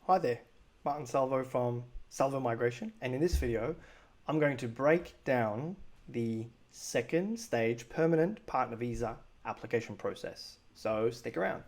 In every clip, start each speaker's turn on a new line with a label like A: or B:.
A: Hi there, Martin Salvo from Salvo Migration, and in this video I'm going to break down the second stage permanent partner visa application process. So stick around.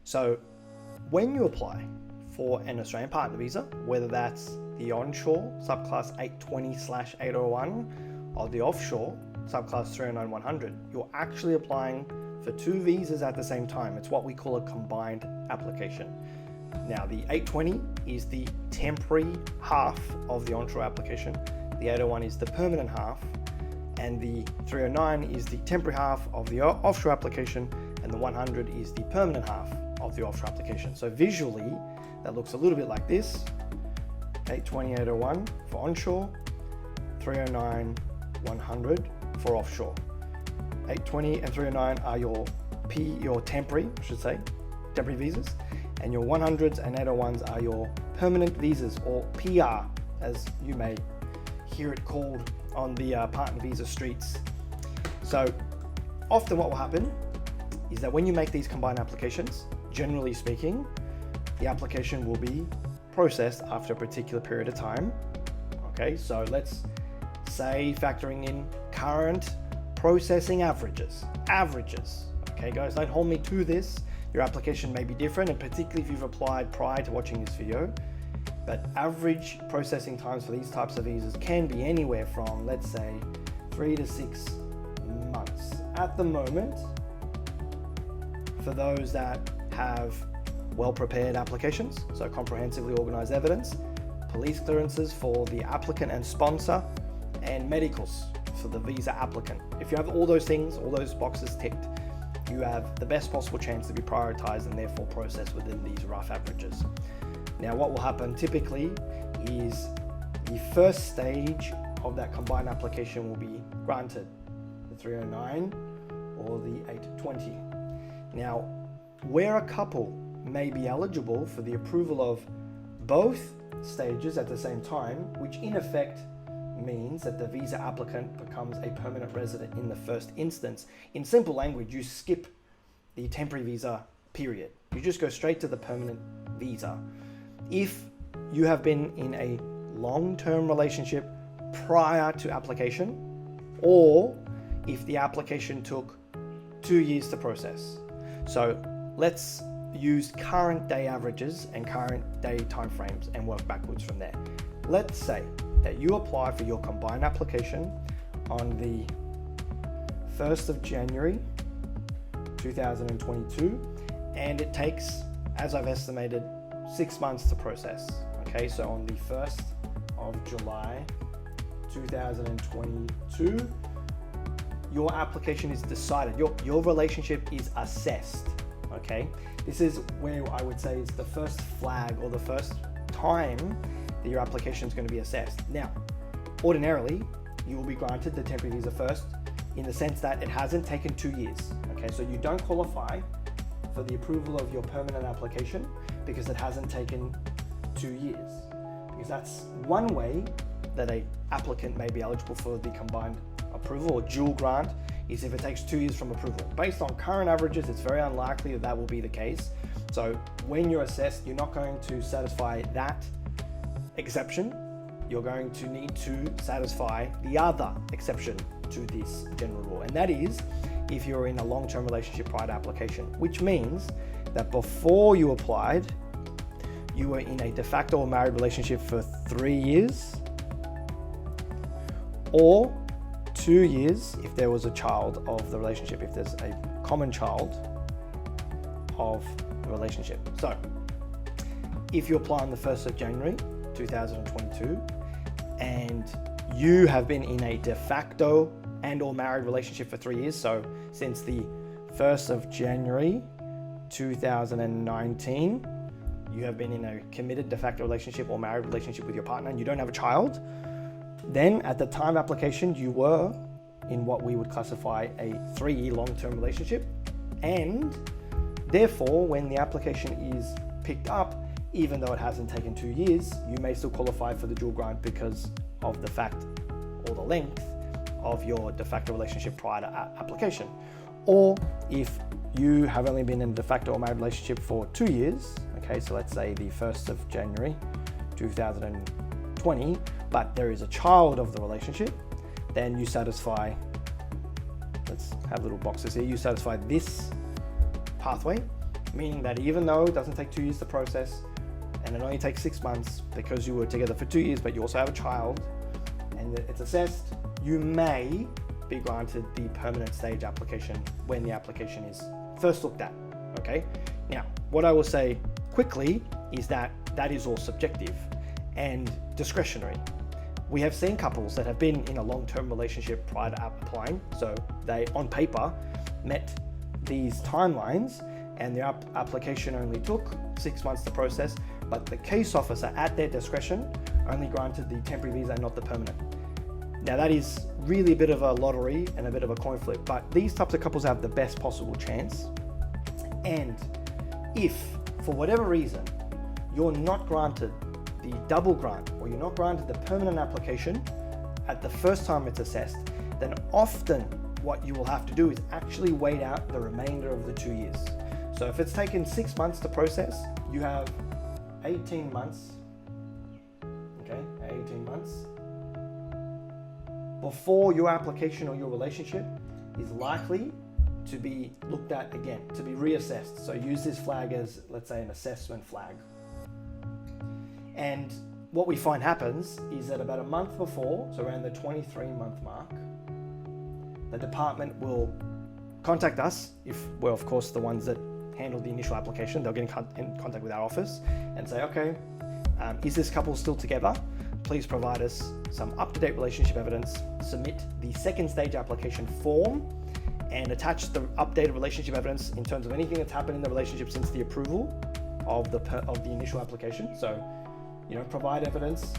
A: So when you apply for an Australian partner visa, whether that's the onshore subclass 820/801 or the offshore subclass 309/100, you're actually applying for two visas at the same time. It's what we call a combined application. Now the 820 is the temporary half of the onshore application, the 801 is the permanent half, and the 309 is the temporary half of the offshore application, and the 100 is the permanent half of the offshore application. So visually, that looks a little bit like this: 820, 801 for onshore, 309, 100 for offshore. 820 and 309 are your temporary visas, and your 100s and 801s are your permanent visas, or PR, as you may hear it called on the partner visa streets. So often what will happen is that when you make these combined applications, generally speaking, the application will be processed after a particular period of time. Okay, so let's say factoring in current processing averages. Okay guys, don't hold me to this. Your application may be different, and particularly if you've applied prior to watching this video, but average processing times for these types of visas can be anywhere from, let's say, 3 to 6 months. At the moment, for those that have well-prepared applications, so comprehensively organized evidence, police clearances for the applicant and sponsor, and medicals for the visa applicant. If you have all those things, all those boxes ticked, you have the best possible chance to be prioritized and therefore processed within these rough averages. Now, what will happen typically is the first stage of that combined application will be granted, the 309 or the 820. Now, where a couple may be eligible for the approval of both stages at the same time, which in effect means that the visa applicant becomes a permanent resident in the first instance. In simple language, you skip the temporary visa period. You just go straight to the permanent visa. If you have been in a long-term relationship prior to application, or if the application took 2 years to process. So let's use current day averages and current day timeframes and work backwards from there. Let's say that you apply for your combined application on the 1st of January 2022, and it takes, as I've estimated, 6 months to process. Okay, so on the 1st of July 2022, your application is decided, your relationship is assessed. Okay, this is where I would say is the first flag, or the first time that your application is going to be assessed. Now, ordinarily, you will be granted the temporary visa first, in the sense that it hasn't taken 2 years. Okay, so you don't qualify for the approval of your permanent application because it hasn't taken 2 years. Because that's one way that a applicant may be eligible for the combined approval or dual grant, is if it takes 2 years from approval. Based on current averages, it's very unlikely that that will be the case. So when you're assessed, you're not going to satisfy that exception. You're going to need to satisfy the other exception to this general rule, and that is if you're in a long-term relationship prior to application, which means that before you applied, you were in a de facto or married relationship for 3 years, or 2 years if there was a child of the relationship, if there's a common child of the relationship. So if you apply on the 1st of January 2022 and you have been in a de facto and or married relationship for 3 years, so since the 1st of January 2019, you have been in a committed de facto relationship or married relationship with your partner and you don't have a child, then at the time of application you were in what we would classify a 3-year long-term relationship. And therefore, when the application is picked up, even though it hasn't taken 2 years, you may still qualify for the dual grant because of the fact or the length of your de facto relationship prior to application. Or if you have only been in a de facto or married relationship for 2 years, okay, so let's say the 1st of January 2020, but there is a child of the relationship, then you satisfy, let's have little boxes here, you satisfy this pathway, meaning that even though it doesn't take 2 years to process and it only takes 6 months because you were together for 2 years, but you also have a child and it's assessed, you may be granted the permanent stage application when the application is first looked at, okay? Now, what I will say quickly is that that is all subjective and discretionary. We have seen couples that have been in a long-term relationship prior to applying, so they, on paper, met these timelines and their application only took 6 months to process, but the case officer at their discretion only granted the temporary visa, not the permanent. Now that is really a bit of a lottery and a bit of a coin flip, but these types of couples have the best possible chance. And if, for whatever reason, you're not granted the double grant or you're not granted the permanent application at the first time it's assessed, then often what you will have to do is actually wait out the remainder of the 2 years. So if it's taken 6 months to process, you have 18 months, okay, 18 months before your application or your relationship is likely to be looked at again, to be reassessed. So use this flag as, let's say, an assessment flag. And what we find happens is that about a month before, so around the 23-month mark, the department will contact us, if we're of course the ones that handle the initial application. They'll get in contact with our office and say, okay, is this couple still together? Please provide us some up-to-date relationship evidence, submit the second stage application form, and attach the updated relationship evidence in terms of anything that's happened in the relationship since the approval of the initial application. So, you know, provide evidence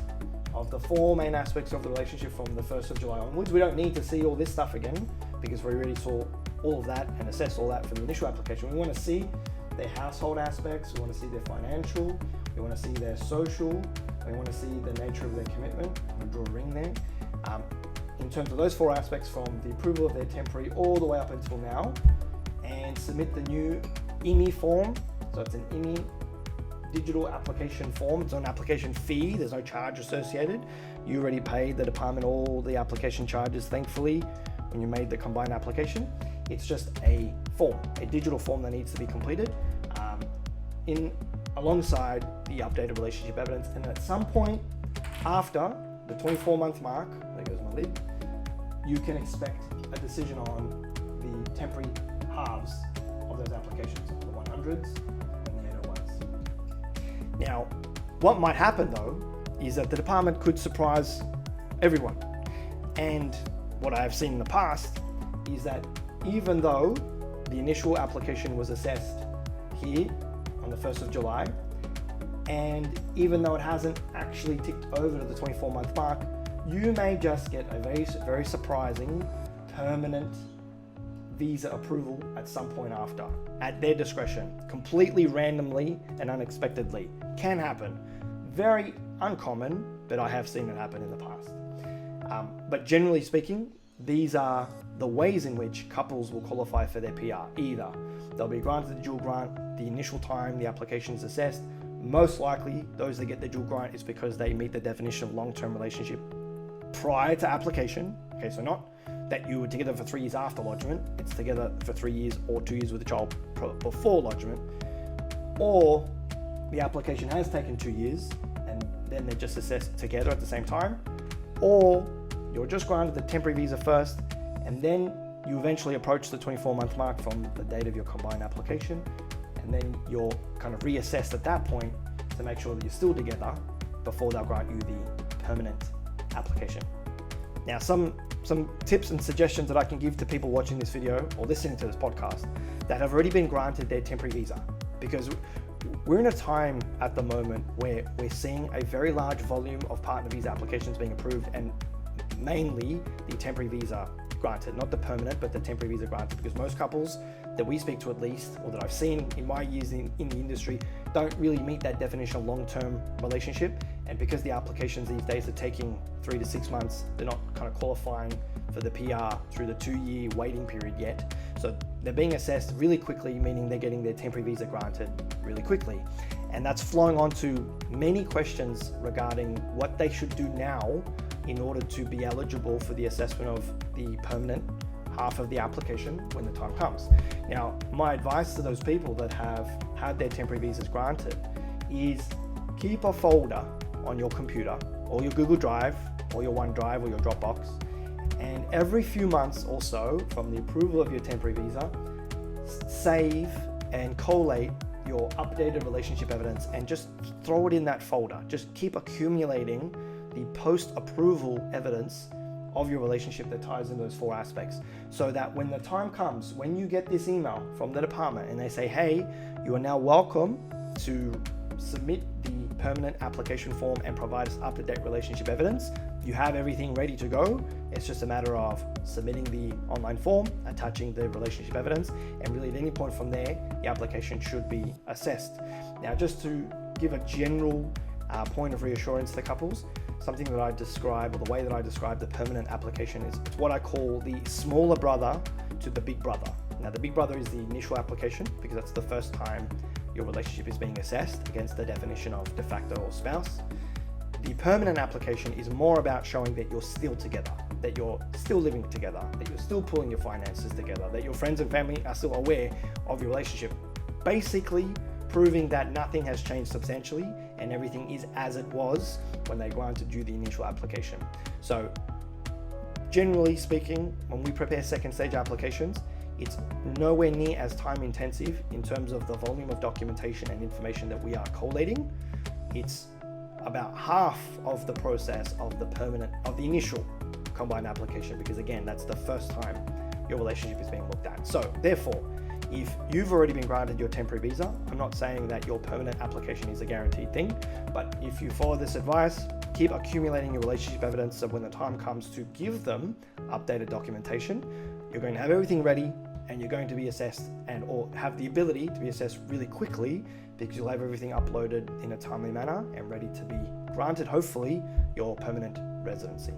A: of the 4 main aspects of the relationship from the 1st of July onwards. We don't need to see all this stuff again because we already saw all of that and assessed all that for the initial application. We want to see their household aspects, we want to see their financial, we want to see their social, we want to see the nature of their commitment. I'm going to draw a ring there. In terms of those 4 aspects, from the approval of their temporary all the way up until now, and submit the new IMI form. So it's an IMI digital application form. It's an application fee. There's no charge associated. You already paid the department all the application charges, thankfully, when you made the combined application. It's just a form, a digital form that needs to be completed alongside the updated relationship evidence. And at some point after the 24-month mark, there goes my lid, you can expect a decision on the temporary halves of those applications, the 100s and the 801s. Now, what might happen though is that the department could surprise everyone. And what I have seen in the past is that even though the initial application was assessed here on the 1st of July, and even though it hasn't actually ticked over to the 24-month mark, you may just get a very, very surprising permanent visa approval at some point after, at their discretion, completely randomly and unexpectedly. Can happen. Very uncommon, but I have seen it happen in the past. But generally speaking, these are the ways in which couples will qualify for their PR. Either they'll be granted the dual grant the initial time the application is assessed. Most likely, those that get the dual grant is because they meet the definition of long-term relationship prior to application. Okay, so not that you were together for 3 years after lodgement, it's together for 3 years or 2 years with the child before lodgement. Or the application has taken 2 years and then they're just assessed together at the same time. Or you're just granted the temporary visa first and then you eventually approach the 24-month mark from the date of your combined application, and then you're kind of reassessed at that point to make sure that you're still together before they'll grant you the permanent application. Now, some tips and suggestions that I can give to people watching this video or listening to this podcast that have already been granted their temporary visa, because we're in a time at the moment where we're seeing a very large volume of partner visa applications being approved, and mainly the temporary visa granted, not the permanent, but the temporary visa granted, because most couples that we speak to, at least, or that I've seen in my years in the industry, don't really meet that definition of long-term relationship. And because the applications these days are taking 3 to 6 months, they're not kind of qualifying for the PR through the 2-year waiting period yet. So they're being assessed really quickly, meaning they're getting their temporary visa granted really quickly. And that's flowing on to many questions regarding what they should do now in order to be eligible for the assessment of the permanent half of the application when the time comes. Now, my advice to those people that have had their temporary visas granted is keep a folder on your computer or your Google Drive or your OneDrive or your Dropbox, and every few months or so from the approval of your temporary visa, save and collate your updated relationship evidence and just throw it in that folder. Just keep accumulating the post-approval evidence of your relationship that ties in those 4 aspects, so that when the time comes, when you get this email from the department and they say, hey, you are now welcome to submit the permanent application form and provide us up-to-date relationship evidence, you have everything ready to go. It's just a matter of submitting the online form, attaching the relationship evidence, and really at any point from there, the application should be assessed. Now, just to give a general point of reassurance to couples, something that I describe, or the way that I describe the permanent application, is it's what I call the smaller brother to the big brother. Now, the big brother is the initial application, because that's the first time your relationship is being assessed against the definition of de facto or spouse. The permanent application is more about showing that you're still together, that you're still living together, that you're still pulling your finances together, that your friends and family are still aware of your relationship. Basically, proving that nothing has changed substantially and everything is as it was when they granted you the initial application. So, generally speaking, when we prepare second stage applications, it's nowhere near as time intensive in terms of the volume of documentation and information that we are collating. It's about half of the process of the initial combined application, because again, that's the first time your relationship is being looked at. So therefore, if you've already been granted your temporary visa, I'm not saying that your permanent application is a guaranteed thing, but if you follow this advice, keep accumulating your relationship evidence, so when the time comes to give them updated documentation, you're going to have everything ready and you're going to be assessed or have the ability to be assessed really quickly, because you'll have everything uploaded in a timely manner and ready to be granted, hopefully, your permanent residency.